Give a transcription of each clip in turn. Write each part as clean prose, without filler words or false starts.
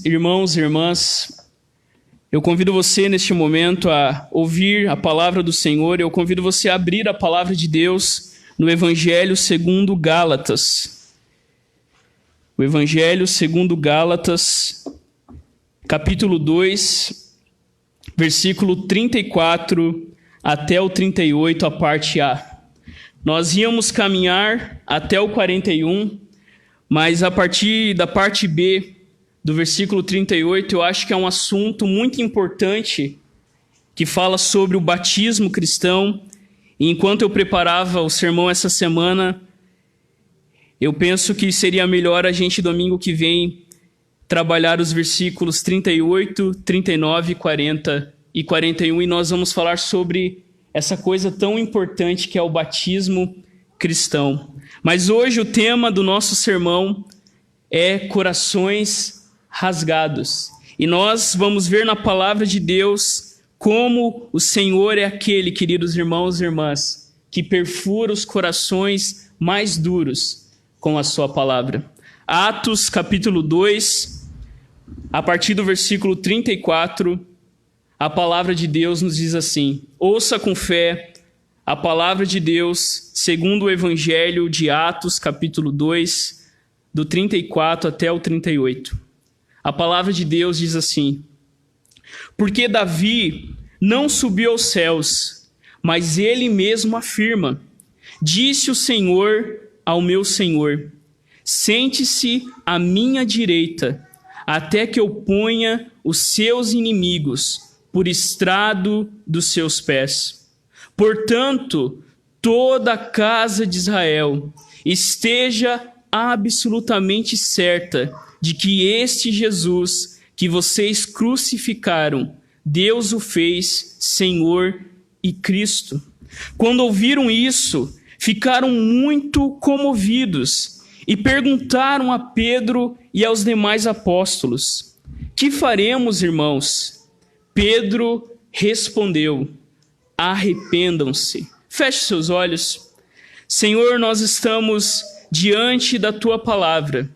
Irmãos e irmãs, eu convido você neste momento a ouvir a palavra do Senhor. Eu convido você a abrir a palavra de Deus no Evangelho segundo Gálatas. O Evangelho segundo Gálatas, capítulo 2, versículo 34 até o 38, a parte A. Nós íamos caminhar até o 41, mas a partir da parte B, do versículo 38, eu acho que é um assunto muito importante que fala sobre o batismo cristão. E enquanto eu preparava o sermão essa semana, eu penso que seria melhor a gente, domingo que vem, trabalhar os versículos 38, 39, 40 e 41, e nós vamos falar sobre essa coisa tão importante que é o batismo cristão. Mas hoje o tema do nosso sermão é corações rasgados. E nós vamos ver na palavra de Deus como o Senhor é aquele, queridos irmãos e irmãs, que perfura os corações mais duros com a sua palavra. Atos capítulo 2, a partir do versículo 34, a palavra de Deus nos diz assim: ouça com fé a palavra de Deus segundo o Evangelho de Atos capítulo 2, do 34 até o 38. A palavra de Deus diz assim: porque Davi não subiu aos céus, mas ele mesmo afirma: disse o Senhor ao meu Senhor, sente-se à minha direita, até que eu ponha os seus inimigos por estrado dos seus pés. Portanto, toda a casa de Israel esteja absolutamente certa de que este Jesus que vocês crucificaram, Deus o fez Senhor e Cristo. Quando ouviram isso, ficaram muito comovidos e perguntaram a Pedro e aos demais apóstolos: que faremos, irmãos? Pedro respondeu: arrependam-se. Feche seus olhos. Senhor, nós estamos diante da tua palavra.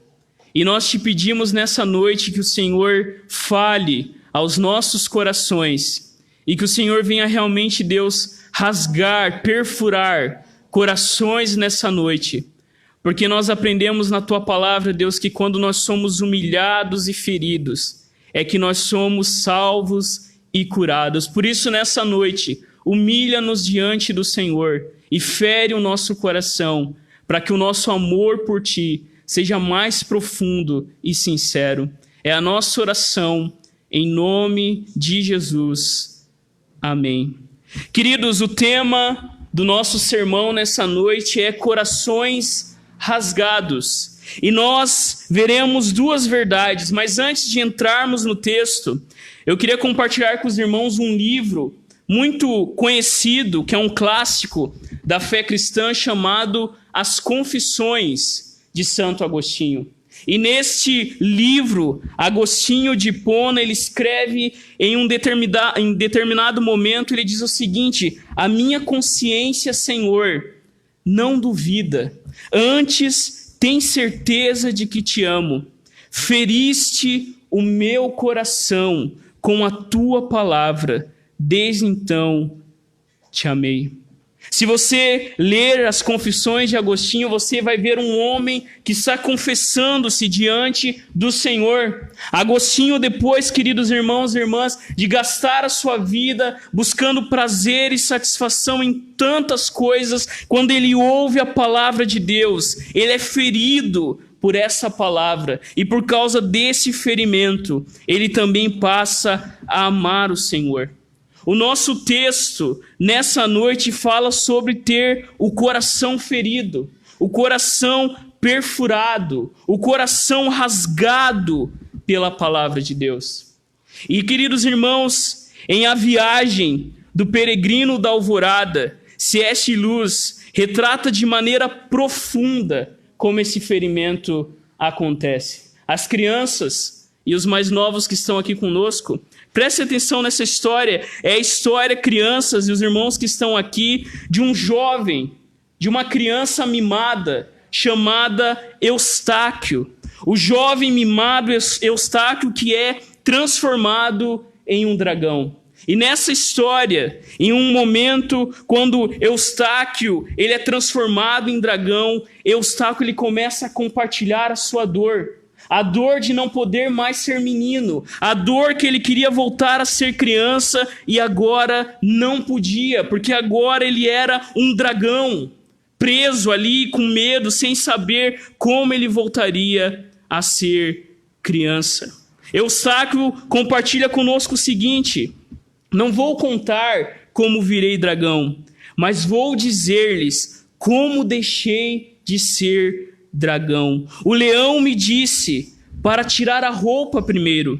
E nós te pedimos nessa noite que o Senhor fale aos nossos corações e que o Senhor venha realmente, Deus, rasgar, perfurar corações nessa noite. Porque nós aprendemos na tua palavra, Deus, que quando nós somos humilhados e feridos, é que nós somos salvos e curados. Por isso, nessa noite, humilha-nos diante do Senhor e fere o nosso coração, para que o nosso amor por ti seja mais profundo e sincero. É a nossa oração, em nome de Jesus. Amém. Queridos, o tema do nosso sermão nessa noite é corações rasgados. E nós veremos duas verdades, mas antes de entrarmos no texto, eu queria compartilhar com os irmãos um livro muito conhecido, que é um clássico da fé cristã, chamado As Confissões de Santo Agostinho. E neste livro, Agostinho de Hipona, ele escreve em determinado momento, ele diz o seguinte: a minha consciência, Senhor, não duvida, antes tem certeza de que te amo. Feriste o meu coração com a tua palavra, desde então te amei. Se você ler as Confissões de Agostinho, você vai ver um homem que está confessando-se diante do Senhor. Agostinho, depois, queridos irmãos e irmãs, de gastar a sua vida buscando prazer e satisfação em tantas coisas, quando ele ouve a palavra de Deus, ele é ferido por essa palavra, e por causa desse ferimento, ele também passa a amar o Senhor. O nosso texto, nessa noite, fala sobre ter o coração ferido, o coração perfurado, o coração rasgado pela palavra de Deus. E, queridos irmãos, em A Viagem do Peregrino da Alvorada, C.S. Lewis retrata de maneira profunda como esse ferimento acontece. As crianças e os mais novos que estão aqui conosco, preste atenção nessa história. É a história, crianças e os irmãos que estão aqui, de um jovem, de uma criança mimada chamada Eustáquio. O jovem mimado Eustáquio que é transformado em um dragão. E nessa história, em um momento quando Eustáquio ele é transformado em dragão, Eustáquio ele começa a compartilhar a sua dor. A dor de não poder mais ser menino, a dor que ele queria voltar a ser criança e agora não podia, porque agora ele era um dragão, preso ali com medo, sem saber como ele voltaria a ser criança. Eustáquio compartilha conosco o seguinte: não vou contar como virei dragão, mas vou dizer-lhes como deixei de ser dragão. O leão me disse para tirar a roupa primeiro.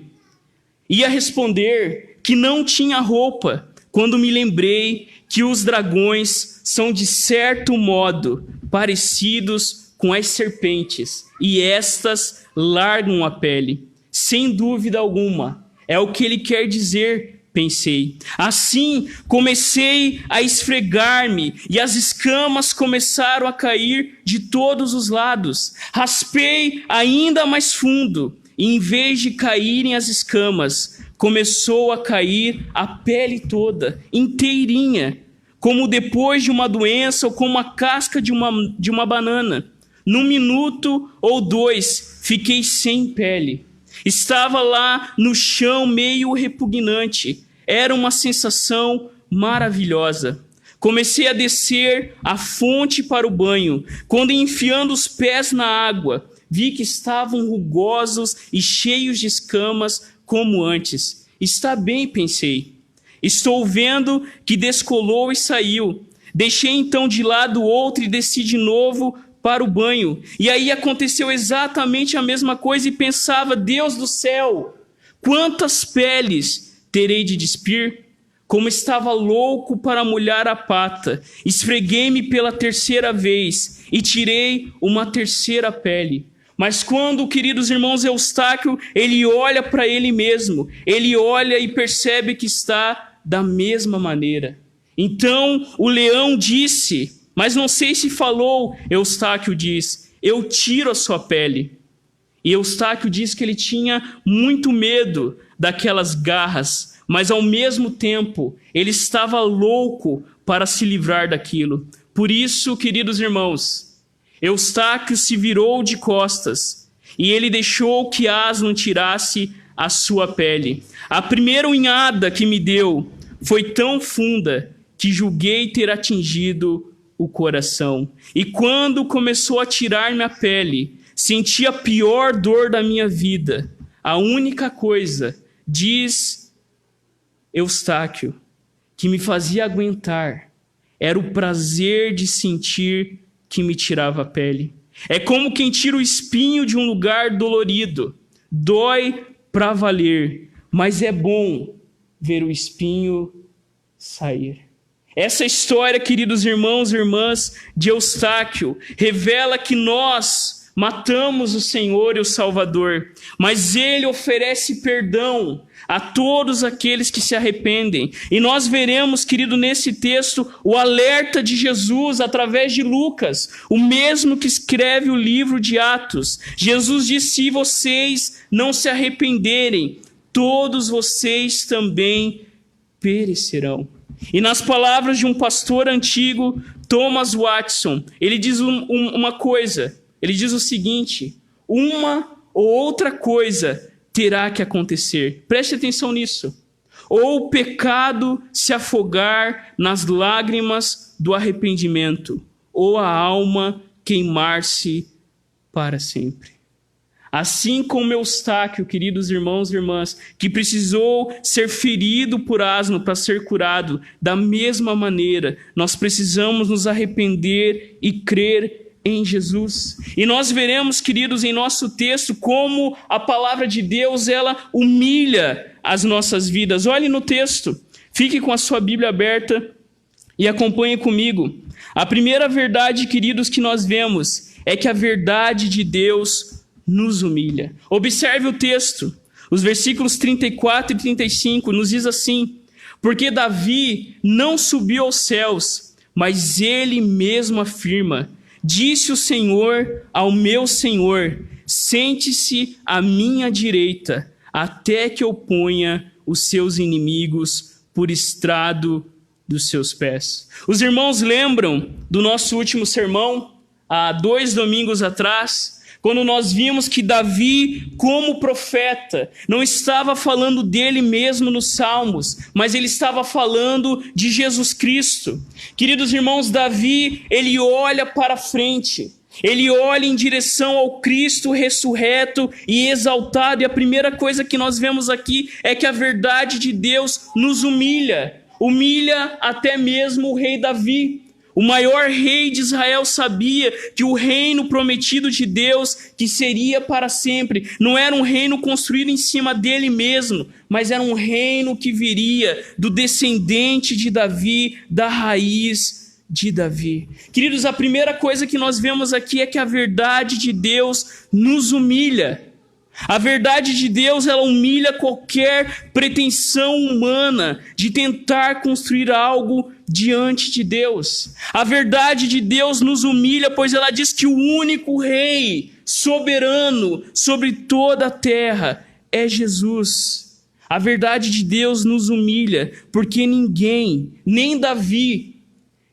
Ia responder que não tinha roupa, quando me lembrei que os dragões são de certo modo parecidos com as serpentes, e estas largam a pele. Sem dúvida alguma, é o que ele quer dizer, pensei. Assim, comecei a esfregar-me e as escamas começaram a cair de todos os lados. Raspei ainda mais fundo e, em vez de caírem as escamas, começou a cair a pele toda, inteirinha, como depois de uma doença ou como a casca de uma banana. Num minuto ou dois, fiquei sem pele. Estava lá no chão meio repugnante. Era uma sensação maravilhosa. Comecei a descer a fonte para o banho. Quando, enfiando os pés na água, vi que estavam rugosos e cheios de escamas como antes. Está bem, pensei. Estou vendo que descolou e saiu. Deixei então de lado o outro e desci de novo para o banho. E aí aconteceu exatamente a mesma coisa e pensava: Deus do céu, quantas peles terei de despir? Como estava louco para molhar a pata, esfreguei-me pela terceira vez e tirei uma terceira pele. Mas quando, queridos irmãos, Eustáquio, ele olha para ele mesmo, ele olha e percebe que está da mesma maneira. Então o leão disse, mas não sei se falou, Eustáquio diz: eu tiro a sua pele. E Eustáquio diz que ele tinha muito medo daquelas garras, mas ao mesmo tempo ele estava louco para se livrar daquilo. Por isso, queridos irmãos, Eustáquio se virou de costas e ele deixou que Aslan tirasse a sua pele. A primeira unhada que me deu foi tão funda que julguei ter atingido o coração. E quando começou a tirar-me a pele, senti a pior dor da minha vida. A única coisa, diz Eustáquio, que me fazia aguentar era o prazer de sentir que me tirava a pele. É como quem tira o espinho de um lugar dolorido. Dói para valer, mas é bom ver o espinho sair. Essa história, queridos irmãos e irmãs, de Eustáquio, revela que nós matamos o Senhor e o Salvador, mas Ele oferece perdão a todos aqueles que se arrependem. E nós veremos, querido, nesse texto, o alerta de Jesus através de Lucas, o mesmo que escreve o livro de Atos. Jesus disse: se vocês não se arrependerem, todos vocês também perecerão. E nas palavras de um pastor antigo, Thomas Watson, ele diz uma coisa, ele diz o seguinte: uma ou outra coisa terá que acontecer. Preste atenção nisso. Ou o pecado se afogar nas lágrimas do arrependimento, ou a alma queimar-se para sempre. Assim como Eustáquio, queridos irmãos e irmãs, que precisou ser ferido por asno para ser curado, da mesma maneira, nós precisamos nos arrepender e crer em Jesus. E nós veremos, queridos, em nosso texto, como a palavra de Deus, ela humilha as nossas vidas. Olhe no texto, fique com a sua Bíblia aberta e acompanhe comigo. A primeira verdade, queridos, que nós vemos é que a verdade de Deus nos humilha. Observe o texto, os versículos 34 e 35 nos diz assim: porque Davi não subiu aos céus, mas ele mesmo afirma: Disse o Senhor ao meu Senhor: sente-se à minha direita, até que eu ponha os seus inimigos por estrado dos seus pés. Os irmãos lembram do nosso último sermão, há 2 domingos atrás, quando nós vimos que Davi, como profeta, não estava falando dele mesmo nos Salmos, mas ele estava falando de Jesus Cristo. Queridos irmãos, Davi, ele olha para frente, ele olha em direção ao Cristo ressurreto e exaltado, e a primeira coisa que nós vemos aqui é que a verdade de Deus nos humilha até mesmo o rei Davi. O maior rei de Israel sabia que o reino prometido de Deus, que seria para sempre, não era um reino construído em cima dele mesmo, mas era um reino que viria do descendente de Davi, da raiz de Davi. Queridos, a primeira coisa que nós vemos aqui é que a verdade de Deus nos humilha. A verdade de Deus, ela humilha qualquer pretensão humana de tentar construir algo diante de Deus. A verdade de Deus nos humilha, pois ela diz que o único rei soberano sobre toda a terra é Jesus. A verdade de Deus nos humilha, porque ninguém, nem Davi,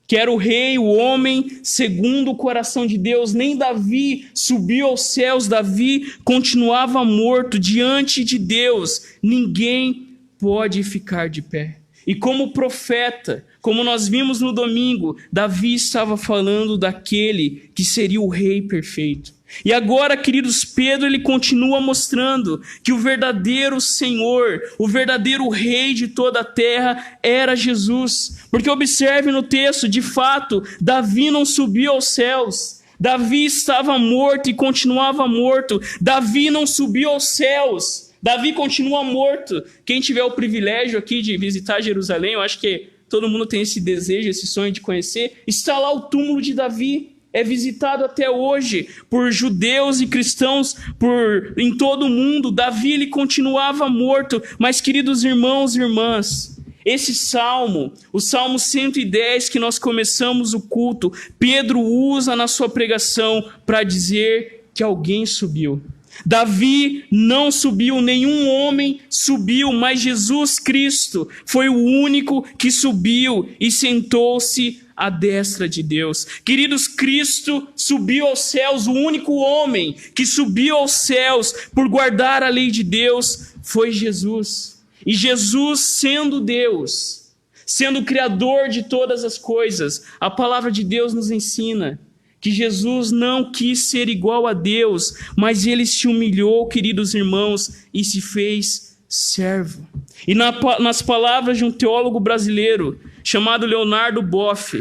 que era o rei, o homem segundo o coração de Deus, nem Davi subiu aos céus, Davi continuava morto diante de Deus. Ninguém pode ficar de pé. E como profeta, como nós vimos no domingo, Davi estava falando daquele que seria o rei perfeito. E agora, queridos, Pedro, ele continua mostrando que o verdadeiro Senhor, o verdadeiro Rei de toda a terra era Jesus. Porque observe no texto, de fato, Davi não subiu aos céus. Davi estava morto e continuava morto. Davi não subiu aos céus. Davi continua morto. Quem tiver o privilégio aqui de visitar Jerusalém, eu acho que todo mundo tem esse desejo, esse sonho de conhecer, está lá o túmulo de Davi. É visitado até hoje por judeus e cristãos em todo o mundo. Davi, ele continuava morto. Mas, queridos irmãos e irmãs, esse salmo, o Salmo 110 que nós começamos o culto, Pedro usa na sua pregação para dizer que alguém subiu. Davi não subiu, nenhum homem subiu, mas Jesus Cristo foi o único que subiu e sentou-se à destra de Deus. Queridos, Cristo subiu aos céus, o único homem que subiu aos céus por guardar a lei de Deus foi Jesus. E Jesus, sendo Deus, sendo o Criador de todas as coisas, a palavra de Deus nos ensina que Jesus não quis ser igual a Deus, mas ele se humilhou, queridos irmãos, e se fez servo. E nas palavras de um teólogo brasileiro chamado Leonardo Boff,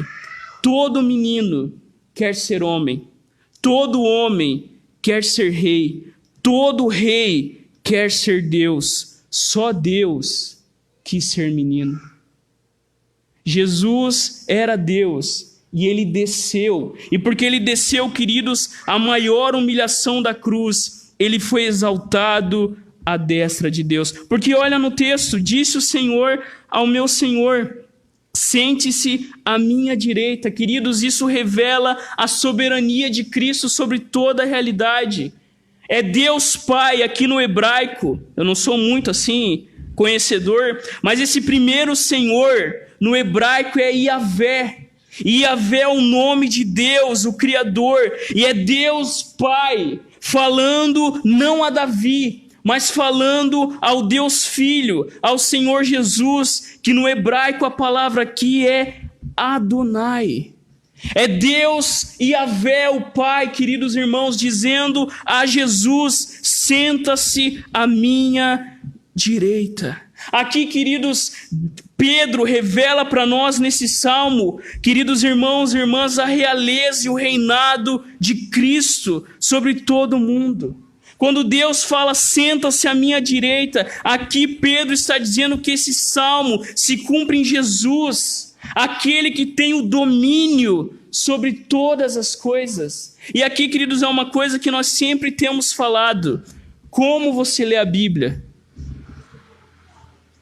todo menino quer ser homem, todo homem quer ser rei, todo rei quer ser Deus, só Deus quis ser menino. Jesus era Deus e ele desceu, e porque ele desceu, queridos, a maior humilhação da cruz, ele foi exaltado à destra de Deus. Porque olha no texto, disse o Senhor ao meu Senhor: sente-se à minha direita. Queridos, isso revela a soberania de Cristo sobre toda a realidade. É Deus Pai, aqui no hebraico, eu não sou muito assim conhecedor, mas esse primeiro Senhor no hebraico é Yahvé. E Yahvé é o nome de Deus, o Criador, e é Deus Pai falando não a Davi, mas falando ao Deus Filho, ao Senhor Jesus, que no hebraico a palavra aqui é Adonai. É Deus e Yahvé, o Pai, queridos irmãos, dizendo a Jesus: senta-se à minha direita. Aqui, queridos, Pedro revela para nós nesse salmo, queridos irmãos e irmãs, a realeza e o reinado de Cristo sobre todo o mundo. Quando Deus fala, senta-se à minha direita, aqui Pedro está dizendo que esse salmo se cumpre em Jesus, aquele que tem o domínio sobre todas as coisas. E aqui, queridos, é uma coisa que nós sempre temos falado: como você lê a Bíblia?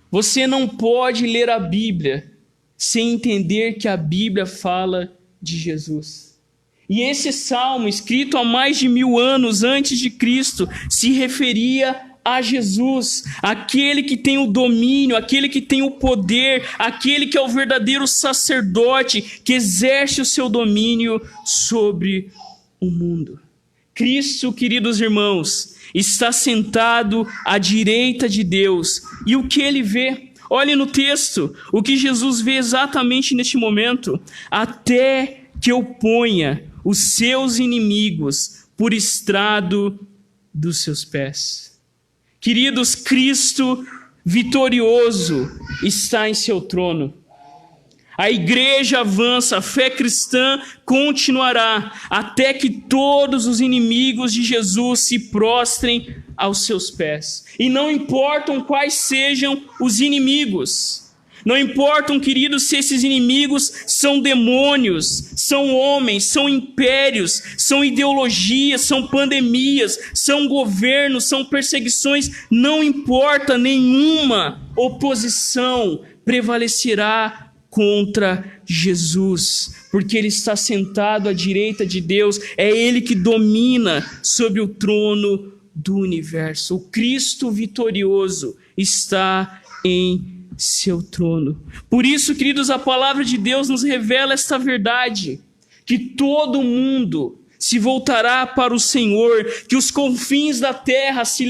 Você não pode ler a Bíblia sem entender que a Bíblia fala de Jesus. E esse salmo, escrito há mais de 1000 anos antes de Cristo, se referia a Jesus, aquele que tem o domínio, aquele que tem o poder, aquele que é o verdadeiro sacerdote, que exerce o seu domínio sobre o mundo. Cristo, queridos irmãos, está sentado à direita de Deus. E o que ele vê? Olhe no texto, o que Jesus vê exatamente neste momento. Até que eu ponha os seus inimigos por estrado dos seus pés. Queridos, Cristo vitorioso está em seu trono. A igreja avança, a fé cristã continuará até que todos os inimigos de Jesus se prostrem aos seus pés. E não importam quais sejam os inimigos. Não importam, queridos, se esses inimigos são demônios, são homens, são impérios, são ideologias, são pandemias, são governos, são perseguições. Não importa, nenhuma oposição prevalecerá contra Jesus, porque ele está sentado à direita de Deus, é ele que domina sobre o trono do universo. O Cristo vitorioso está em seu trono. Por isso, queridos, a palavra de Deus nos revela esta verdade, que todo mundo se voltará para o Senhor, que os confins da terra se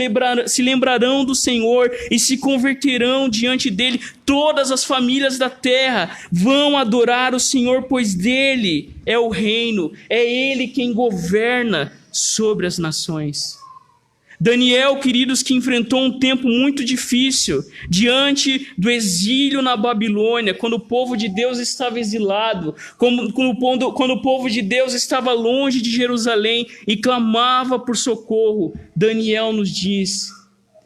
lembrarão do Senhor e se converterão diante dele. Todas as famílias da terra vão adorar o Senhor, pois dele é o reino, é ele quem governa sobre as nações. Daniel, queridos, que enfrentou um tempo muito difícil diante do exílio na Babilônia, quando o povo de Deus estava exilado, quando o povo de Deus estava longe de Jerusalém e clamava por socorro. Daniel nos diz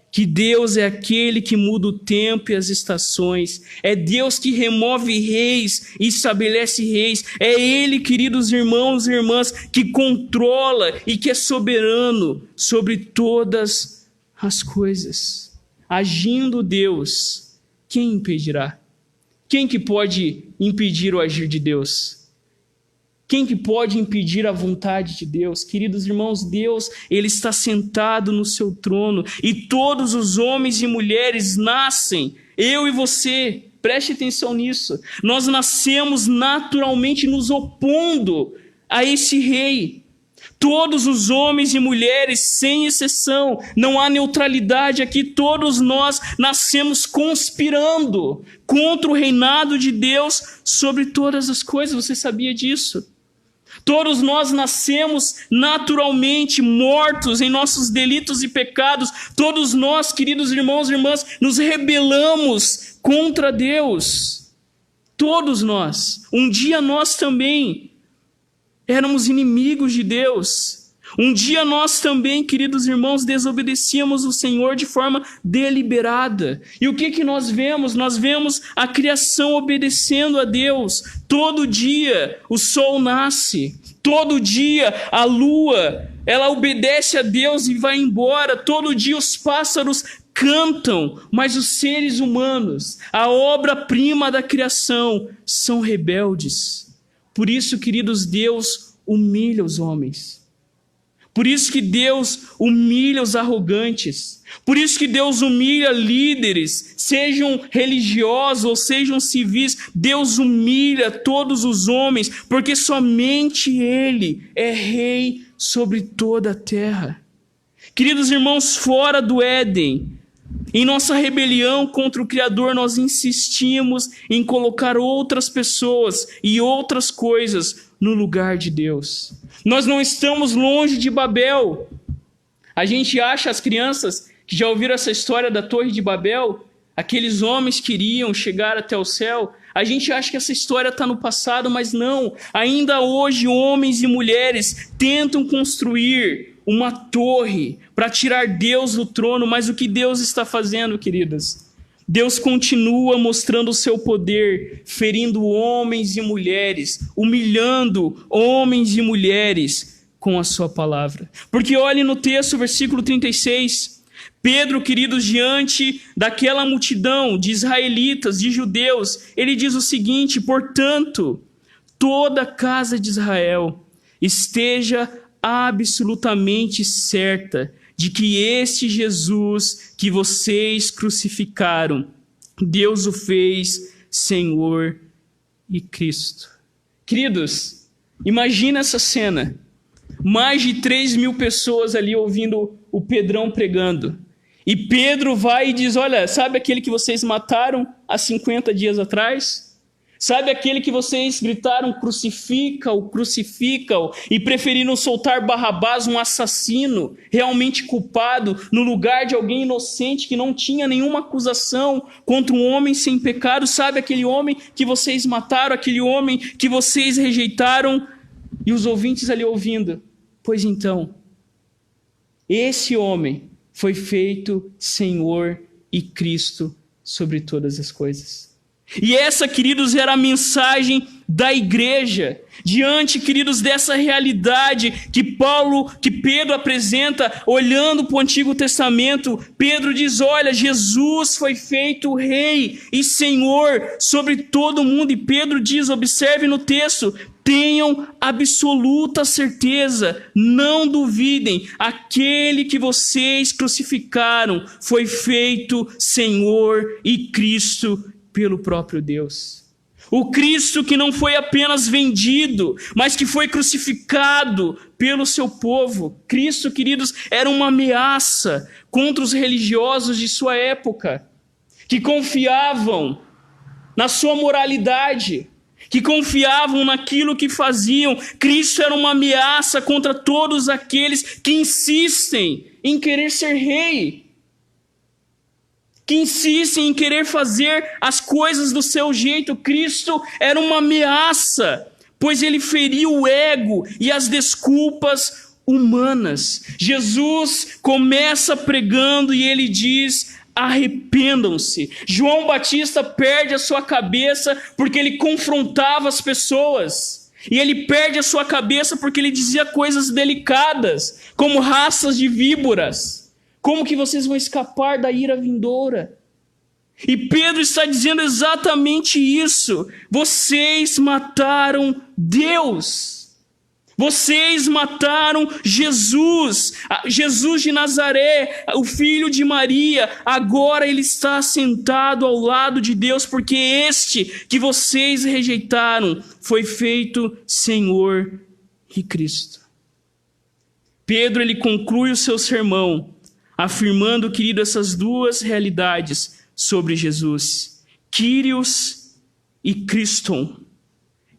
que Deus é aquele que muda o tempo e as estações, é Deus que remove reis e estabelece reis, é Ele, queridos irmãos e irmãs, que controla e que é soberano sobre todas as coisas. Agindo Deus, quem impedirá? Quem que pode impedir o agir de Deus? Quem que pode impedir a vontade de Deus? Queridos irmãos, Deus, ele está sentado no seu trono e todos os homens e mulheres nascem, eu e você, preste atenção nisso, nós nascemos naturalmente nos opondo a esse rei. Todos os homens e mulheres, sem exceção, não há neutralidade aqui, todos nós nascemos conspirando contra o reinado de Deus sobre todas as coisas. Você sabia disso? Todos nós nascemos naturalmente mortos em nossos delitos e pecados. Todos nós, queridos irmãos e irmãs, nos rebelamos contra Deus. Todos nós. Um dia nós também éramos inimigos de Deus. Um dia nós também, queridos irmãos, desobedecíamos o Senhor de forma deliberada. E o que nós vemos? Nós vemos a criação obedecendo a Deus. Todo dia o sol nasce. Todo dia a lua, ela obedece a Deus e vai embora. Todo dia os pássaros cantam, mas os seres humanos, a obra-prima da criação, são rebeldes. Por isso, queridos, Deus humilha os homens. Por isso que Deus humilha os arrogantes. Por isso que Deus humilha líderes, sejam religiosos ou sejam civis. Deus humilha todos os homens, porque somente Ele é rei sobre toda a terra. Queridos irmãos, fora do Éden, em nossa rebelião contra o Criador, nós insistimos em colocar outras pessoas e outras coisas no lugar de Deus. Nós não estamos longe de Babel. A gente acha, as crianças que já ouviram essa história da Torre de Babel, aqueles homens que iriam chegar até o céu, a gente acha que essa história está no passado, mas não. Ainda hoje, homens e mulheres tentam construir uma torre para tirar Deus do trono, mas o que Deus está fazendo, queridas? Deus continua mostrando o seu poder, ferindo homens e mulheres, humilhando homens e mulheres com a sua palavra. Porque olhe no texto, versículo 36, Pedro, queridos, diante daquela multidão de israelitas, de judeus, ele diz o seguinte: portanto, toda a casa de Israel, esteja absolutamente certa de que este Jesus que vocês crucificaram, Deus o fez Senhor e Cristo. Queridos, imagina essa cena. Mais de 3.000 pessoas ali ouvindo o Pedrão pregando. E Pedro vai e diz, olha, sabe aquele que vocês mataram há 50 dias atrás? Sabe aquele que vocês gritaram, crucifica-o, crucifica-o, e preferiram soltar Barrabás, um assassino, realmente culpado, no lugar de alguém inocente que não tinha nenhuma acusação contra um homem sem pecado? Sabe aquele homem que vocês mataram, aquele homem que vocês rejeitaram? E os ouvintes ali ouvindo, pois então, esse homem foi feito Senhor e Cristo sobre todas as coisas. E essa, queridos, era a mensagem da igreja. Diante, queridos, dessa realidade que Pedro apresenta, olhando para o Antigo Testamento, Pedro diz, olha, Jesus foi feito Rei e Senhor sobre todo mundo. E Pedro diz, observe no texto, tenham absoluta certeza, não duvidem, aquele que vocês crucificaram foi feito Senhor e Cristo pelo próprio Deus. O Cristo que não foi apenas vendido, mas que foi crucificado pelo seu povo. Cristo, queridos, era uma ameaça contra os religiosos de sua época, que confiavam na sua moralidade, que confiavam naquilo que faziam. Cristo era uma ameaça contra todos aqueles que insistem em querer ser rei, que insistem em querer fazer as coisas do seu jeito. Cristo era uma ameaça, pois ele feriu o ego e as desculpas humanas. Jesus começa pregando e ele diz, arrependam-se. João Batista perde a sua cabeça porque ele confrontava as pessoas. E ele perde a sua cabeça porque ele dizia coisas delicadas, como raças de víboras. Como que vocês vão escapar da ira vindoura? E Pedro está dizendo exatamente isso. Vocês mataram Deus. Vocês mataram Jesus. Jesus de Nazaré, o filho de Maria. Agora ele está sentado ao lado de Deus, porque este que vocês rejeitaram foi feito Senhor e Cristo. Pedro, ele conclui o seu sermão afirmando, querido, essas duas realidades sobre Jesus. Kyrios e Christon.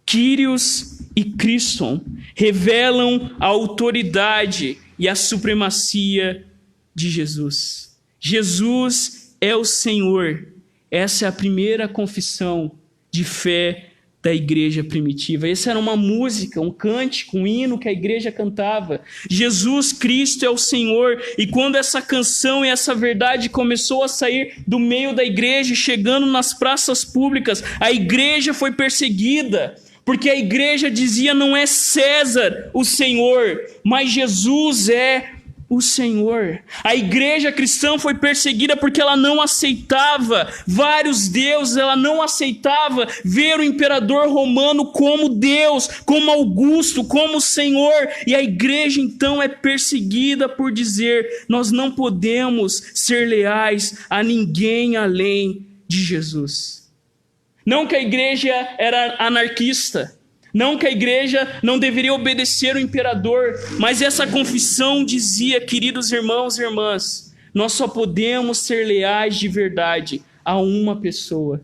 Kyrios e Christon revelam a autoridade e a supremacia de Jesus. Jesus é o Senhor. Essa é a primeira confissão de fé da igreja primitiva. Essa era uma música, um cântico, um hino que a igreja cantava. Jesus Cristo é o Senhor. E quando essa canção e essa verdade começou a sair do meio da igreja, chegando nas praças públicas, a igreja foi perseguida, porque a igreja dizia, não é César o Senhor, mas Jesus é o Senhor. A igreja cristã foi perseguida porque ela não aceitava vários deuses, ela não aceitava ver o imperador romano como Deus, como Augusto, como Senhor. E a igreja então é perseguida por dizer, nós não podemos ser leais a ninguém além de Jesus. Não que a igreja era anarquista, não que a igreja não deveria obedecer o imperador, mas essa confissão dizia, queridos irmãos e irmãs, nós só podemos ser leais de verdade a uma pessoa,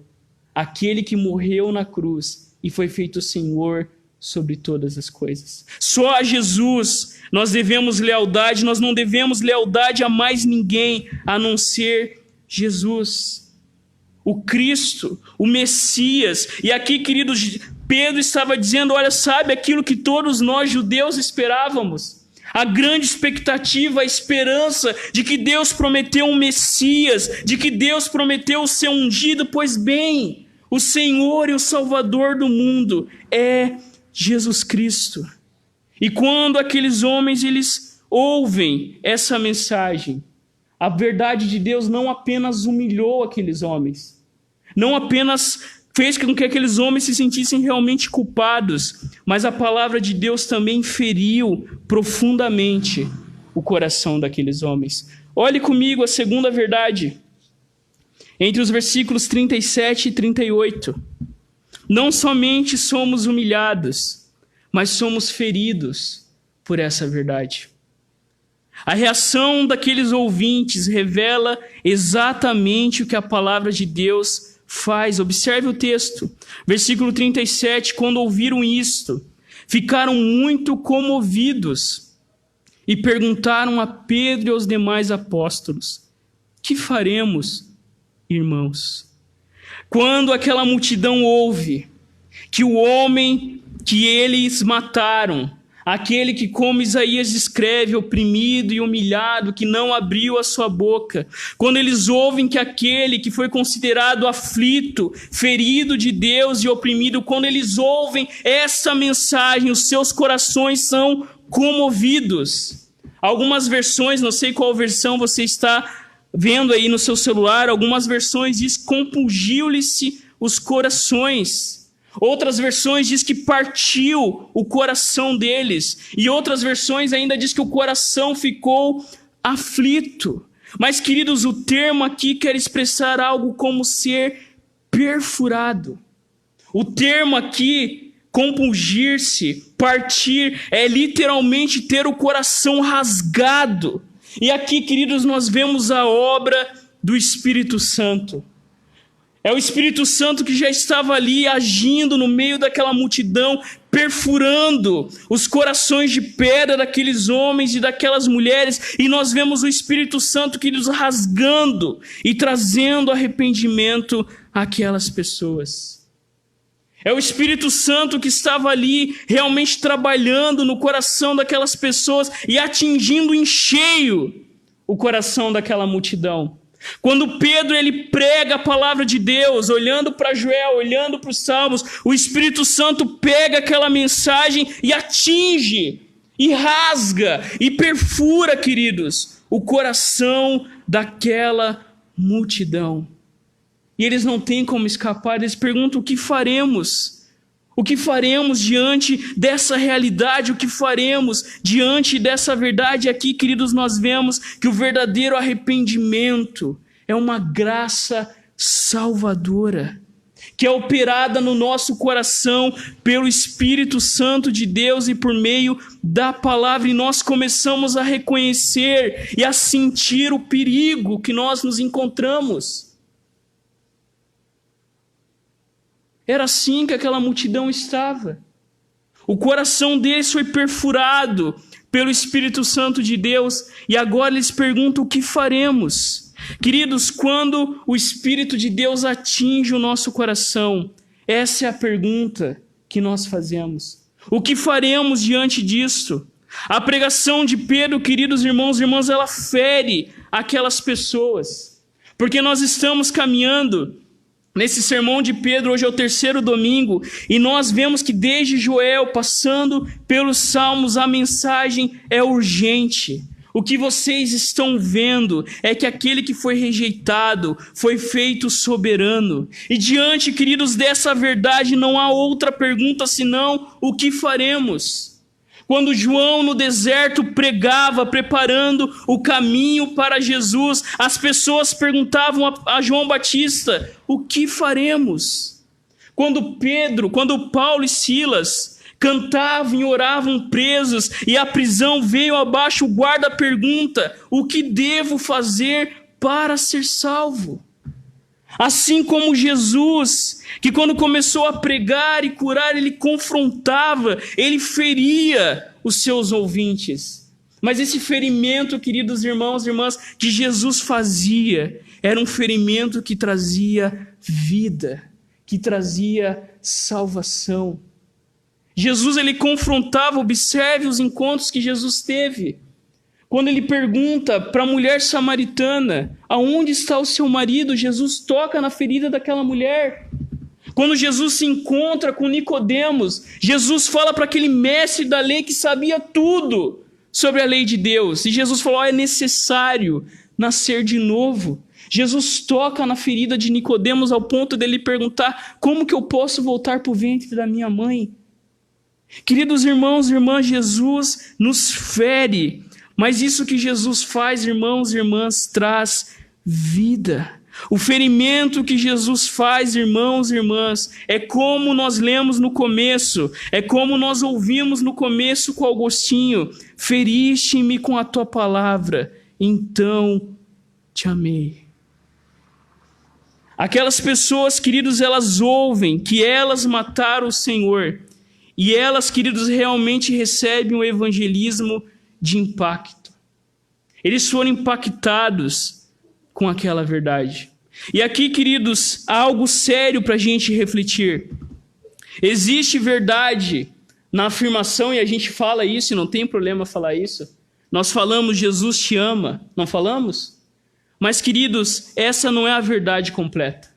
aquele que morreu na cruz e foi feito Senhor sobre todas as coisas. Só a Jesus nós devemos lealdade, nós não devemos lealdade a mais ninguém a não ser Jesus. O Cristo, o Messias. E aqui, queridos, Pedro estava dizendo, olha, sabe aquilo que todos nós judeus esperávamos? A grande expectativa, a esperança de que Deus prometeu um Messias, de que Deus prometeu o seu ungido. Pois bem, o Senhor e o Salvador do mundo é Jesus Cristo. E quando aqueles homens, eles ouvem essa mensagem, a verdade de Deus não apenas humilhou aqueles homens, não apenas fez com que aqueles homens se sentissem realmente culpados, mas a palavra de Deus também feriu profundamente o coração daqueles homens. Olhe comigo a segunda verdade, entre os versículos 37 e 38. Não somente somos humilhados, mas somos feridos por essa verdade. A reação daqueles ouvintes revela exatamente o que a palavra de Deus faz. Observe o texto, versículo 37, quando ouviram isto, ficaram muito comovidos e perguntaram a Pedro e aos demais apóstolos: que faremos, irmãos? Quando aquela multidão ouve que o homem que eles mataram, aquele que, como Isaías descreve, oprimido e humilhado, que não abriu a sua boca, quando eles ouvem que aquele que foi considerado aflito, ferido de Deus e oprimido, quando eles ouvem essa mensagem, os seus corações são comovidos. Algumas versões, não sei qual versão você está vendo aí no seu celular, algumas versões diz compungiu-lhe-se os corações. Outras versões diz que partiu o coração deles. E outras versões ainda diz que o coração ficou aflito. Mas, queridos, o termo aqui quer expressar algo como ser perfurado. O termo aqui, compungir-se, partir, é literalmente ter o coração rasgado. E aqui, queridos, nós vemos a obra do Espírito Santo. É o Espírito Santo que já estava ali agindo no meio daquela multidão, perfurando os corações de pedra daqueles homens e daquelas mulheres. E nós vemos o Espírito Santo, queridos, rasgando e trazendo arrependimento àquelas pessoas. É o Espírito Santo que estava ali realmente trabalhando no coração daquelas pessoas e atingindo em cheio o coração daquela multidão. Quando Pedro ele prega a palavra de Deus, olhando para Joel, olhando para os Salmos, o Espírito Santo pega aquela mensagem e atinge, e rasga, e perfura, queridos, o coração daquela multidão. E eles não têm como escapar, eles perguntam: o que faremos? O que faremos diante dessa realidade? O que faremos diante dessa verdade? Aqui, queridos, nós vemos que o verdadeiro arrependimento é uma graça salvadora, que é operada no nosso coração pelo Espírito Santo de Deus e por meio da palavra. E nós começamos a reconhecer e a sentir o perigo que nós nos encontramos. Era assim que aquela multidão estava. O coração deles foi perfurado pelo Espírito Santo de Deus e agora eles perguntam: o que faremos? Queridos, quando o Espírito de Deus atinge o nosso coração, essa é a pergunta que nós fazemos. O que faremos diante disso? A pregação de Pedro, queridos irmãos e irmãs, ela fere aquelas pessoas, porque nós estamos caminhando nesse sermão de Pedro. Hoje é o 3º domingo, e nós vemos que desde Joel, passando pelos Salmos, a mensagem é urgente. O que vocês estão vendo é que aquele que foi rejeitado foi feito soberano. E diante, queridos, dessa verdade não há outra pergunta senão: o que faremos? Quando João no deserto pregava, preparando o caminho para Jesus, as pessoas perguntavam a João Batista: o que faremos? Quando Paulo e Silas cantavam e oravam presos e a prisão veio abaixo, o guarda pergunta: o que devo fazer para ser salvo? Assim como Jesus, que quando começou a pregar e curar, ele confrontava, ele feria os seus ouvintes. Mas esse ferimento, queridos irmãos e irmãs, que Jesus fazia, era um ferimento que trazia vida, que trazia salvação. Jesus, ele confrontava. Observe os encontros que Jesus teve. Quando ele pergunta para a mulher samaritana: aonde está o seu marido? Jesus toca na ferida daquela mulher. Quando Jesus se encontra com Nicodemos, Jesus fala para aquele mestre da lei que sabia tudo sobre a lei de Deus. E Jesus falou: é necessário nascer de novo. Jesus toca na ferida de Nicodemos ao ponto dele perguntar: como que eu posso voltar para o ventre da minha mãe? Queridos irmãos e irmãs, Jesus nos fere, mas isso que Jesus faz, irmãos e irmãs, traz vida. O ferimento que Jesus faz, irmãos e irmãs, é como nós lemos no começo, é como nós ouvimos no começo com Agostinho: feriste-me com a tua palavra, então te amei. Aquelas pessoas, queridos, elas ouvem que elas mataram o Senhor, e elas, queridos, realmente recebem um evangelismo de impacto. Eles foram impactados com aquela verdade. E aqui, queridos, há algo sério para a gente refletir. Existe verdade na afirmação, e a gente fala isso, e não tem problema falar isso. Nós falamos: Jesus te ama, não falamos? Mas, queridos, essa não é a verdade completa.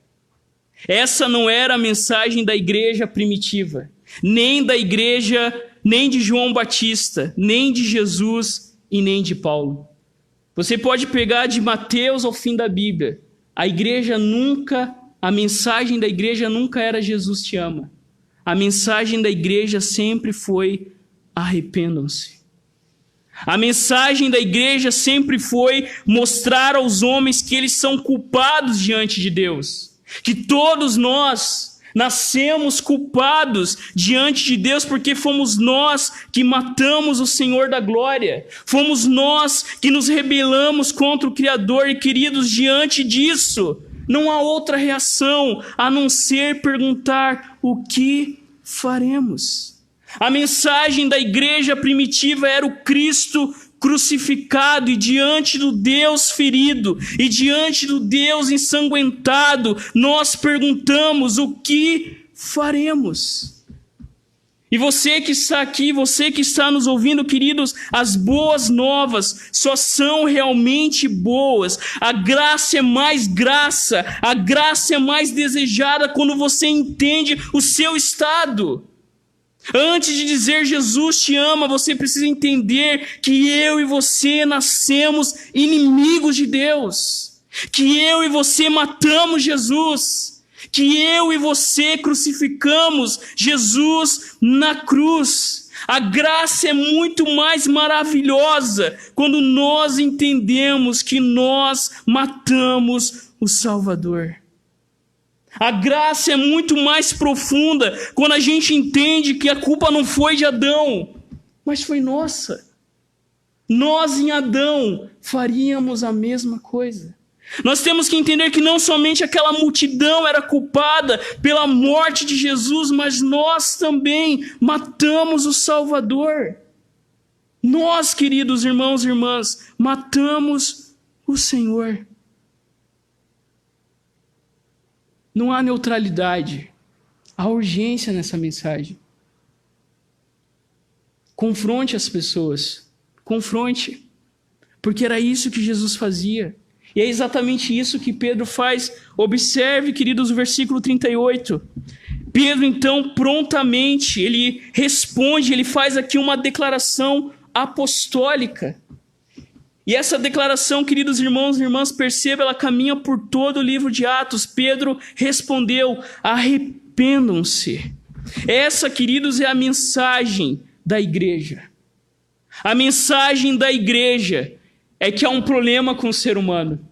Essa não era a mensagem da igreja primitiva, nem da igreja, nem de João Batista, nem de Jesus e nem de Paulo. Você pode pegar de Mateus ao fim da Bíblia. A mensagem da igreja nunca era Jesus te ama. A mensagem da igreja sempre foi: arrependam-se. A mensagem da igreja sempre foi mostrar aos homens que eles são culpados diante de Deus. Que todos nós nascemos culpados diante de Deus porque fomos nós que matamos o Senhor da glória. Fomos nós que nos rebelamos contra o Criador. E, queridos, diante disso, não há outra reação a não ser perguntar: o que faremos? A mensagem da igreja primitiva era o Cristo crucificado, e diante do Deus ferido, e diante do Deus ensanguentado, nós perguntamos: o que faremos? E você que está aqui, você que está nos ouvindo, queridos, as boas novas só são realmente boas. A graça é mais graça, a graça é mais desejada quando você entende o seu estado. Antes de dizer Jesus te ama, você precisa entender que eu e você nascemos inimigos de Deus, que eu e você matamos Jesus, que eu e você crucificamos Jesus na cruz. A graça é muito mais maravilhosa quando nós entendemos que nós matamos o Salvador. A graça é muito mais profunda quando a gente entende que a culpa não foi de Adão, mas foi nossa. Nós em Adão faríamos a mesma coisa. Nós temos que entender que não somente aquela multidão era culpada pela morte de Jesus, mas nós também matamos o Salvador. Nós, queridos irmãos e irmãs, matamos o Senhor. Não há neutralidade, há urgência nessa mensagem. Confronte as pessoas, confronte, porque era isso que Jesus fazia. E é exatamente isso que Pedro faz. Observe, queridos, o versículo 38. Pedro, então, prontamente, ele responde, ele faz aqui uma declaração apostólica. E essa declaração, queridos irmãos e irmãs, perceba, ela caminha por todo o livro de Atos. Pedro respondeu: arrependam-se. Essa, queridos, é a mensagem da igreja. A mensagem da igreja é que há um problema com o ser humano.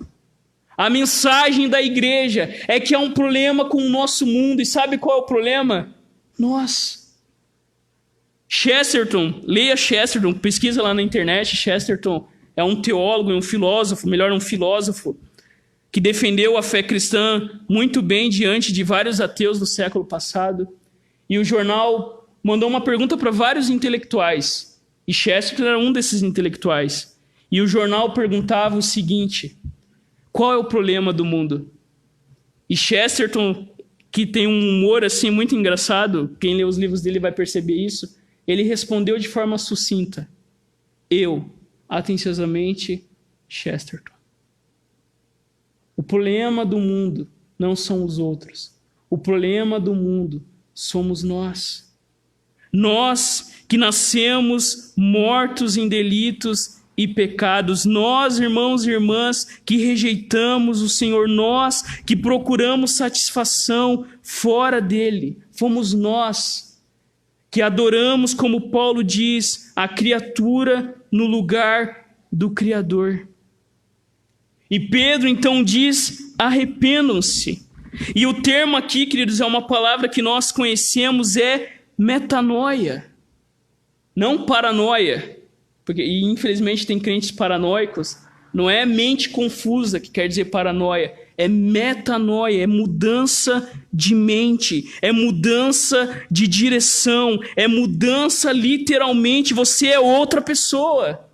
A mensagem da igreja é que há um problema com o nosso mundo. E sabe qual é o problema? Nós. Chesterton, leia Chesterton, pesquisa lá na internet. Chesterton é um teólogo, um filósofo, um filósofo, que defendeu a fé cristã muito bem diante de vários ateus do século passado. E o jornal mandou uma pergunta para vários intelectuais. E Chesterton era um desses intelectuais. E o jornal perguntava o seguinte: qual é o problema do mundo? E Chesterton, que tem um humor assim muito engraçado, quem lê os livros dele vai perceber isso, ele respondeu de forma sucinta: eu, atenciosamente, Chesterton. O problema do mundo não são os outros. O problema do mundo somos nós. Nós que nascemos mortos em delitos e pecados. Nós, irmãos e irmãs, que rejeitamos o Senhor, nós que procuramos satisfação fora dele, fomos nós que adoramos, como Paulo diz, a criatura no lugar do Criador. E Pedro então diz: arrependam-se. E o termo aqui, queridos, é uma palavra que nós conhecemos, é metanoia, não paranoia. Porque, e infelizmente tem crentes paranoicos. Não é mente confusa que quer dizer paranoia. É metanoia, é mudança de mente, é mudança de direção, é mudança literalmente, você é outra pessoa.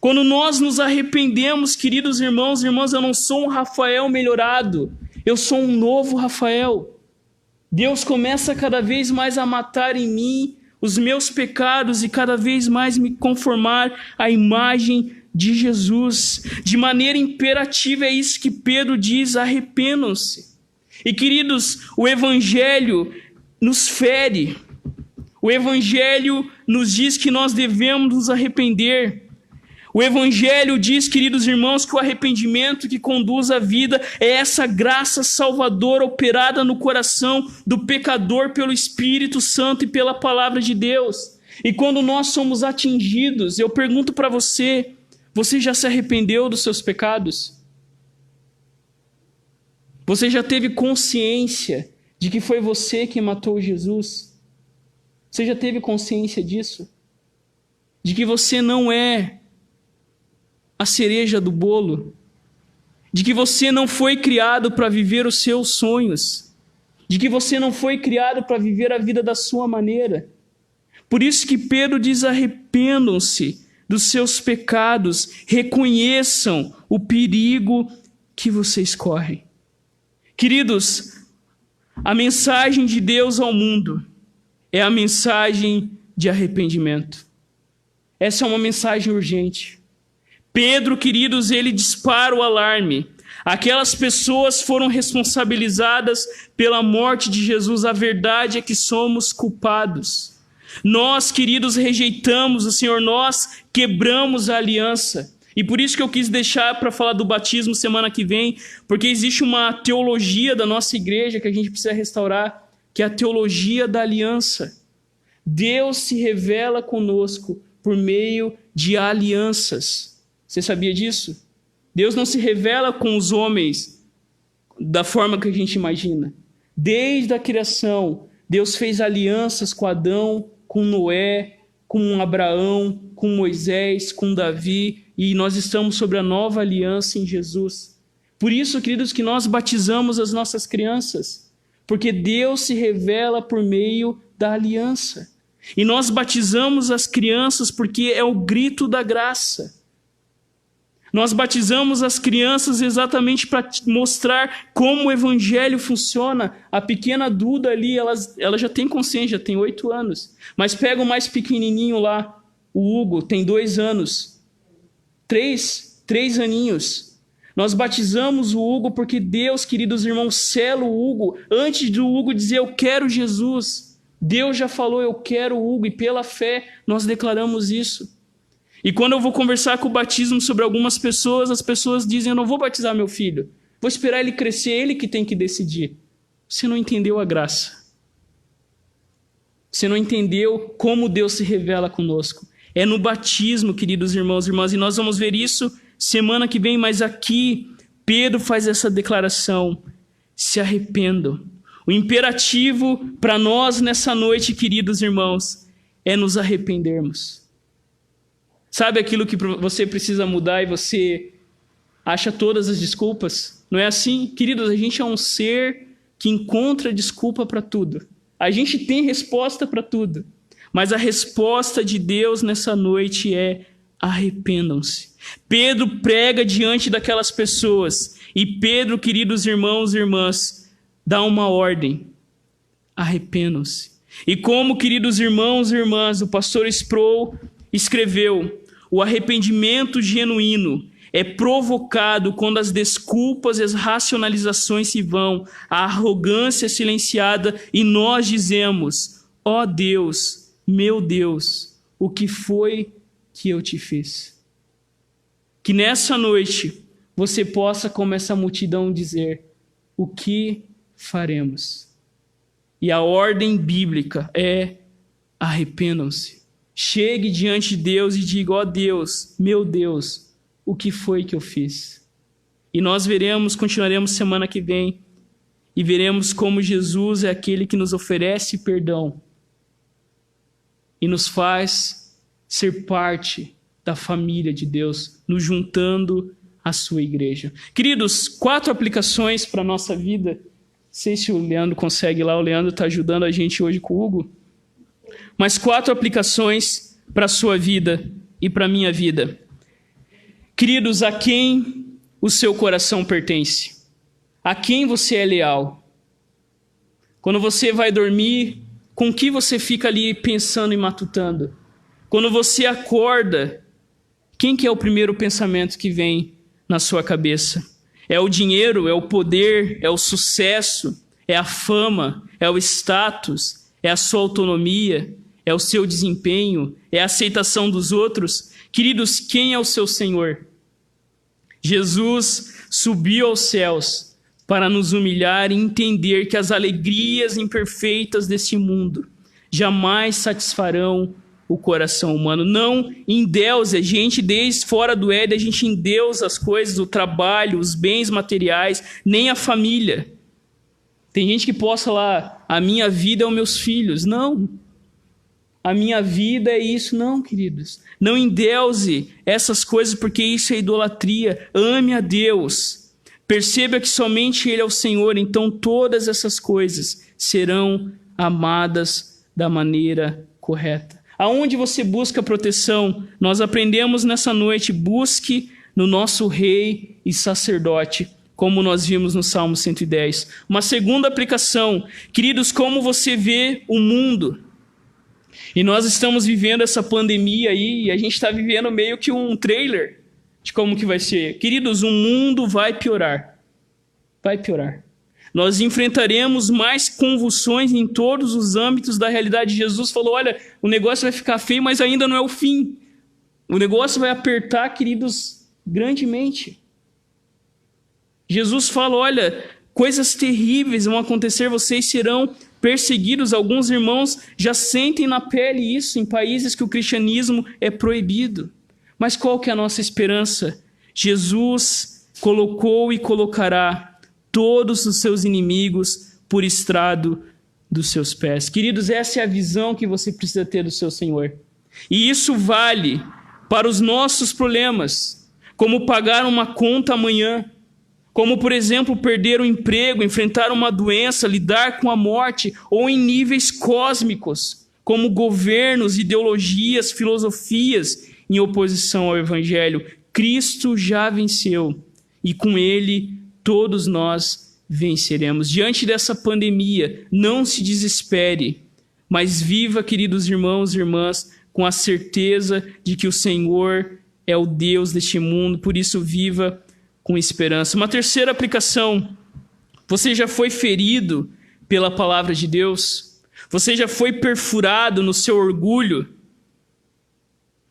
Quando nós nos arrependemos, queridos irmãos e irmãs, eu não sou um Rafael melhorado, eu sou um novo Rafael. Deus começa cada vez mais a matar em mim os meus pecados e cada vez mais me conformar à imagem de Jesus. De maneira imperativa é isso que Pedro diz: arrependam-se. E queridos, o Evangelho nos fere. O Evangelho nos diz que nós devemos nos arrepender. O Evangelho diz, queridos irmãos, que o arrependimento que conduz à vida é essa graça salvadora operada no coração do pecador pelo Espírito Santo e pela palavra de Deus. E quando nós somos atingidos, eu pergunto para você, você já se arrependeu dos seus pecados? Você já teve consciência de que foi você que matou Jesus? Você já teve consciência disso? De que você não é a cereja do bolo, de que você não foi criado para viver os seus sonhos, de que você não foi criado para viver a vida da sua maneira. Por isso que Pedro diz: arrependam-se dos seus pecados, reconheçam o perigo que vocês correm. Queridos, a mensagem de Deus ao mundo é a mensagem de arrependimento. Essa é uma mensagem urgente. Pedro, queridos, ele dispara o alarme. Aquelas pessoas foram responsabilizadas pela morte de Jesus. A verdade é que somos culpados. Nós, queridos, rejeitamos o Senhor, nós quebramos a aliança. E por isso que eu quis deixar para falar do batismo semana que vem, porque existe uma teologia da nossa igreja que a gente precisa restaurar, que é a teologia da aliança. Deus se revela conosco por meio de alianças. Você sabia disso? Deus não se revela com os homens da forma que a gente imagina. Desde a criação, Deus fez alianças com Adão, com Noé, com Abraão, com Moisés, com Davi, e nós estamos sobre a nova aliança em Jesus. Por isso, queridos, que nós batizamos as nossas crianças, porque Deus se revela por meio da aliança. E nós batizamos as crianças porque é o grito da graça. Nós batizamos as crianças exatamente para mostrar como o evangelho funciona. A pequena Duda ali, ela já tem consciência, já tem 8 anos. Mas pega o mais pequenininho lá, o Hugo, tem 2 anos. 3 aninhos. Nós batizamos o Hugo porque Deus, queridos irmãos, sela o Hugo. Antes do Hugo dizer, eu quero Jesus, Deus já falou, eu quero o Hugo. E pela fé, nós declaramos isso. E quando eu vou conversar com o batismo sobre algumas pessoas, as pessoas dizem, eu não vou batizar meu filho. Vou esperar ele crescer, ele que tem que decidir. Você não entendeu a graça. Você não entendeu como Deus se revela conosco. É no batismo, queridos irmãos e irmãs, e nós vamos ver isso semana que vem, mas aqui Pedro faz essa declaração: se arrependam. O imperativo para nós nessa noite, queridos irmãos, é nos arrependermos. Sabe aquilo que você precisa mudar e você acha todas as desculpas? Não é assim? Queridos, a gente é um ser que encontra desculpa para tudo. A gente tem resposta para tudo. Mas a resposta de Deus nessa noite é: arrependam-se. Pedro prega diante daquelas pessoas. E Pedro, queridos irmãos e irmãs, dá uma ordem: arrependam-se. E como, queridos irmãos e irmãs, o pastor Sproul escreveu, o arrependimento genuíno é provocado quando as desculpas e as racionalizações se vão, a arrogância é silenciada e nós dizemos: ó Deus, meu Deus, o que foi que eu te fiz? que nessa noite você possa, como essa multidão, dizer: o que faremos? E a ordem bíblica é: arrependam-se. Chegue diante de Deus e diga: ó Deus, meu Deus, o que foi que eu fiz? E nós continuaremos semana que vem, e veremos como Jesus é aquele que nos oferece perdão e nos faz ser parte da família de Deus, nos juntando à sua igreja. Queridos, 4 aplicações para a nossa vida. Não sei se o Leandro consegue lá, o Leandro está ajudando a gente hoje com o Hugo. Mas 4 aplicações para a sua vida e para a minha vida. Queridos, a quem o seu coração pertence? A quem você é leal? Quando você vai dormir, com que você fica ali pensando e matutando? Quando você acorda, quem que é o primeiro pensamento que vem na sua cabeça? É o dinheiro? É o poder? É o sucesso? É a fama? É o status? É a sua autonomia? É o seu desempenho? É a aceitação dos outros? Queridos, quem é o seu Senhor? Jesus subiu aos céus para nos humilhar e entender que as alegrias imperfeitas deste mundo jamais satisfarão o coração humano. Não endeusa, a gente desde fora do Éden, a gente endeusa as coisas, o trabalho, os bens materiais, nem a família. Tem gente que posta lá: a minha vida é os meus filhos. Não. A minha vida é isso. Não, queridos. Não endeuse essas coisas, porque isso é idolatria. Ame a Deus. Perceba que somente Ele é o Senhor, então todas essas coisas serão amadas da maneira correta. Aonde você busca proteção? Nós aprendemos nessa noite: busque no nosso Rei e Sacerdote, como nós vimos no Salmo 110. Uma segunda aplicação, queridos, como você vê o mundo? E nós estamos vivendo essa pandemia aí, e a gente está vivendo meio que um trailer de como que vai ser. Queridos, o mundo vai piorar. Vai piorar. Nós enfrentaremos mais convulsões em todos os âmbitos da realidade. Jesus falou: olha, o negócio vai ficar feio, mas ainda não é o fim. O negócio vai apertar, queridos, grandemente. Jesus fala: olha, coisas terríveis vão acontecer, vocês serão perseguidos. Alguns irmãos já sentem na pele isso em países que o cristianismo é proibido. Mas qual que é a nossa esperança? Jesus colocou e colocará todos os seus inimigos por estrado dos seus pés. Queridos, essa é a visão que você precisa ter do seu Senhor. E isso vale para os nossos problemas, como pagar uma conta amanhã, como, por exemplo, perder o emprego, enfrentar uma doença, lidar com a morte, ou em níveis cósmicos, como governos, ideologias, filosofias em oposição ao Evangelho. Cristo já venceu e com Ele todos nós venceremos. Diante dessa pandemia, não se desespere, mas viva, queridos irmãos e irmãs, com a certeza de que o Senhor é o Deus deste mundo, por isso viva com esperança. Uma terceira aplicação: você já foi ferido pela palavra de Deus? Você já foi perfurado no seu orgulho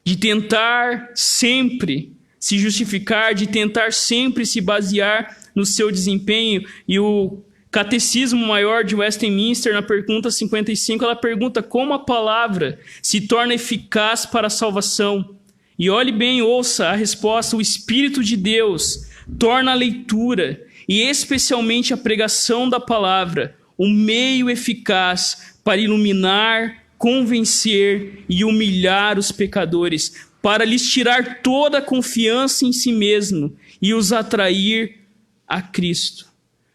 de tentar sempre se justificar, de tentar sempre se basear no seu desempenho? E o Catecismo Maior de Westminster, na pergunta 55, ela pergunta: como a palavra se torna eficaz para a salvação? E olhe bem, ouça a resposta: o Espírito de Deus torna a leitura, e especialmente a pregação da palavra, um meio eficaz para iluminar, convencer e humilhar os pecadores, para lhes tirar toda a confiança em si mesmo e os atrair a Cristo.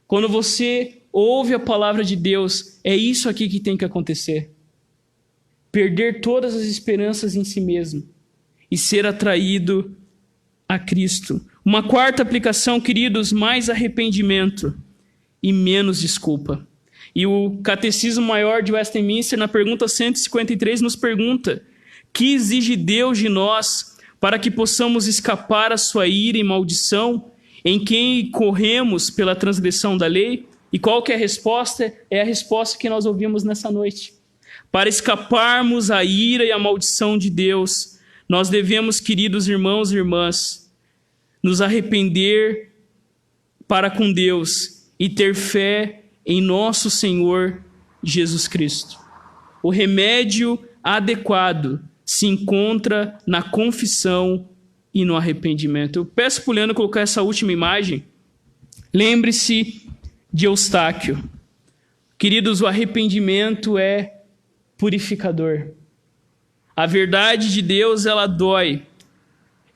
Quando você ouve a palavra de Deus, é isso aqui que tem que acontecer. Perder todas as esperanças em si mesmo e ser atraído a Cristo. Uma quarta aplicação, queridos: mais arrependimento e menos desculpa. E o Catecismo Maior de Westminster, na pergunta 153, nos pergunta: que exige Deus de nós para que possamos escapar à sua ira e maldição, em quem corremos pela transgressão da lei? E qual que é a resposta? É a resposta que nós ouvimos nessa noite. Para escaparmos à ira e à maldição de Deus, nós devemos, queridos irmãos e irmãs, nos arrepender para com Deus e ter fé em nosso Senhor Jesus Cristo. O remédio adequado se encontra na confissão e no arrependimento. Eu peço para o Leandro colocar essa última imagem. Lembre-se de Eustáquio. Queridos, o arrependimento é purificador. A verdade de Deus, ela dói.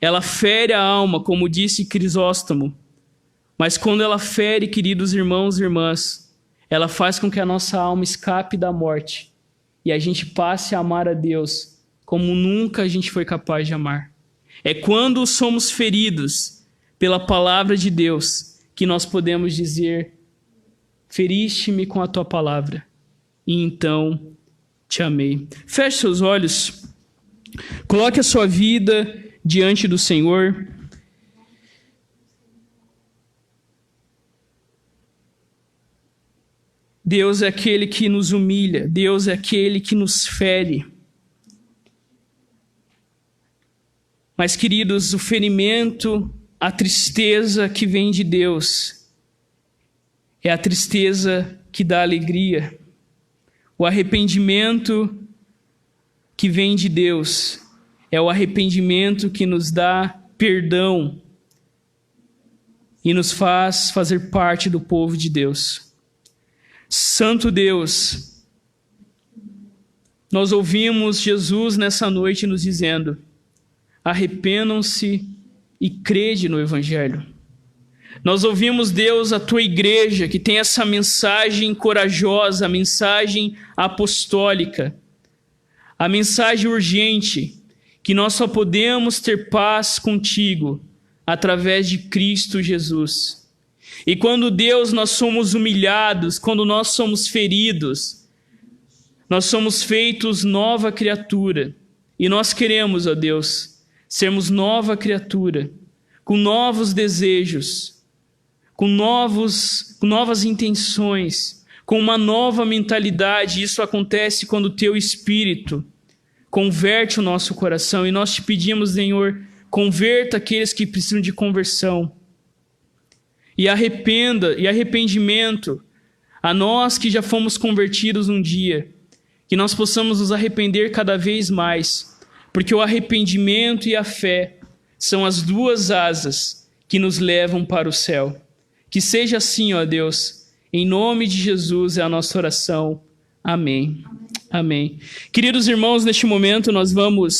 Ela fere a alma, como disse Crisóstomo. Mas quando ela fere, queridos irmãos e irmãs, ela faz com que a nossa alma escape da morte e a gente passe a amar a Deus como nunca a gente foi capaz de amar. É quando somos feridos pela palavra de Deus que nós podemos dizer: feriste-me com a tua palavra, e então te amei. Feche seus olhos, coloque a sua vida diante do Senhor. Deus é aquele que nos humilha, Deus é aquele que nos fere. Mas, queridos, o ferimento, a tristeza que vem de Deus, é a tristeza que dá alegria. O arrependimento que vem de Deus é o arrependimento que nos dá perdão e nos faz fazer parte do povo de Deus. Santo Deus, nós ouvimos Jesus nessa noite nos dizendo: arrependam-se e crede no Evangelho. Nós ouvimos, Deus, a tua igreja, que tem essa mensagem corajosa, a mensagem apostólica, a mensagem urgente, que nós só podemos ter paz contigo através de Cristo Jesus. E quando, Deus, nós somos humilhados, quando nós somos feridos, nós somos feitos nova criatura. E nós queremos, ó Deus, sermos nova criatura, com novos desejos, com novas intenções, com uma nova mentalidade. Isso acontece quando o teu Espírito converte o nosso coração. E nós te pedimos, Senhor, converta aqueles que precisam de conversão. E arrependimento a nós que já fomos convertidos um dia, que nós possamos nos arrepender cada vez mais, porque o arrependimento e a fé são as duas asas que nos levam para o céu. Que seja assim, ó Deus, em nome de Jesus é a nossa oração. Amém. Amém. Queridos irmãos, neste momento nós vamos